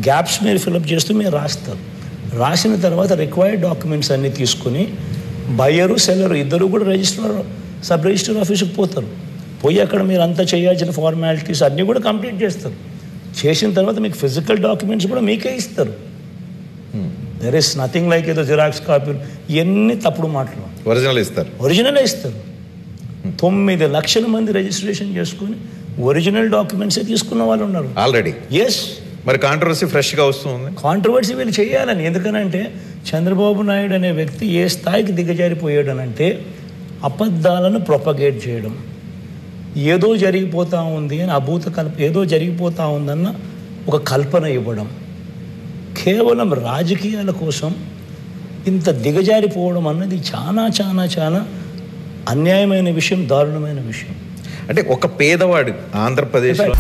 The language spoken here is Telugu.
గ్యాప్స్ మీరు ఫిలప్ చేస్తూ మీరు రాస్తారు. రాసిన తర్వాత రిక్వైర్డ్ డాక్యుమెంట్స్ అన్నీ తీసుకుని బయ్యరు సెల్లరు ఇద్దరు కూడా సబ్ రిజిస్టర్ ఆఫీస్కి పోతారు. పోయి అక్కడ మీరు అంతా చేయాల్సిన ఫార్మాలిటీస్ అన్నీ కూడా కంప్లీట్ చేస్తారు. చేసిన తర్వాత మీకు ఫిజికల్ డాక్యుమెంట్స్ కూడా మీకే ఇస్తారు. దెర్ ఇస్ నథింగ్ లైక్ ఏదో జిరాక్స్ కాపీలు ఇవన్నీ తప్పుడు మాటలు. ఒరిజినలే ఇస్తారు. 9 లక్షల మంది రిజిస్ట్రేషన్ చేసుకుని ఒరిజినల్ డాక్యుమెంట్సే తీసుకున్న వాళ్ళు ఉన్నారు ఆల్రెడీ. ఎస్. మరి కాంట్రవర్సీ ఫ్రెష్గా వస్తుంది. కాంట్రవర్సీ వీళ్ళు చేయాలని. ఎందుకనంటే చంద్రబాబు నాయుడు అనే వ్యక్తి ఏ స్థాయికి దిగజారిపోయాడనంటే అబద్ధాలను ప్రొపగేట్ చేయడం, ఏదో జరిగిపోతూ ఉంది అని ఏదో జరిగిపోతూ ఉందన్న ఒక కల్పన ఇవ్వడం, కేవలం రాజకీయాల కోసం ఇంత దిగజారిపోవడం అన్నది చాలా చాలా చాలా అన్యాయమైన విషయం, దారుణమైన విషయం. అంటే ఒక పేదవాడు ఆంధ్రప్రదేశ్లో